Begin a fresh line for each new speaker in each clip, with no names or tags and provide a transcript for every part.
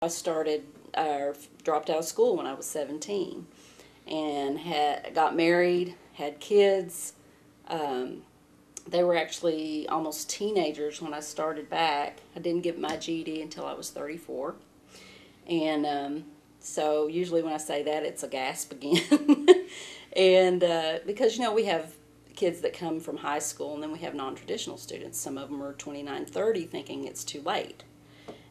I dropped out of school when I was 17 and got married, had kids. They were actually almost teenagers when I started back. I didn't get my GED until I was 34. And so usually when I say that, it's a gasp again. And because, we have kids that come from high school, and then we have non-traditional students. Some of them are 29, 30, thinking it's too late.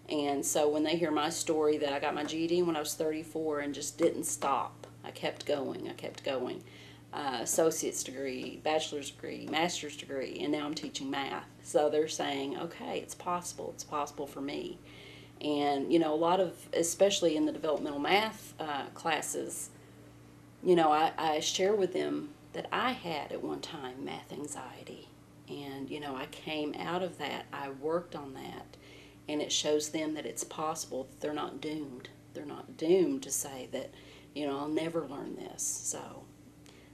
And so when they hear my story that I got my GED when I was 34 and just didn't stop, I kept going, associate's degree, bachelor's degree, master's degree, and now I'm teaching math. So they're saying, okay, it's possible for me. And, a lot of, especially in the developmental math classes, I share with them that I had at one time math anxiety. And, I came out of that, I worked on that. And it shows them that it's possible, that they're not doomed. They're not doomed to say that, I'll never learn this. So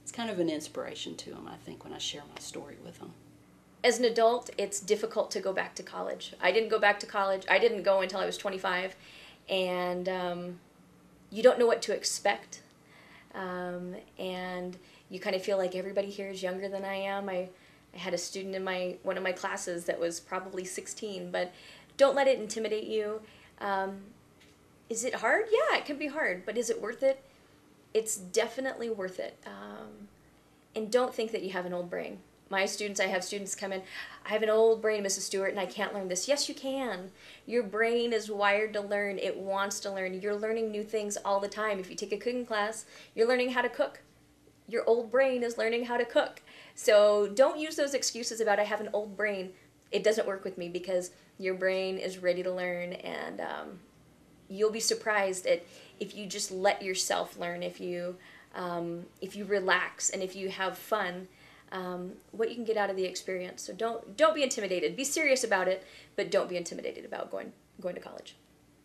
it's kind of an inspiration to them, I think, when I share my story with them.
As an adult, it's difficult to go back to college. I didn't go back to college. I didn't go until I was 25. And you don't know what to expect. And you kind of feel like everybody here is younger than I am. I had a student in one of my classes that was probably 16, but don't let it intimidate you. Is it hard? Yeah, it can be hard, but is it worth it? It's definitely worth it. And don't think that you have an old brain. I have students come in, I have an old brain, Mrs. Stewart, and I can't learn this. Yes, you can. Your brain is wired to learn. It wants to learn. You're learning new things all the time. If you take a cooking class, you're learning how to cook. Your old brain is learning how to cook. So don't use those excuses about I have an old brain. It doesn't work with me, because your brain is ready to learn, and you'll be surprised if you just let yourself learn, if you relax and if you have fun, what you can get out of the experience. So don't be intimidated. Be serious about it, but don't be intimidated about going to college.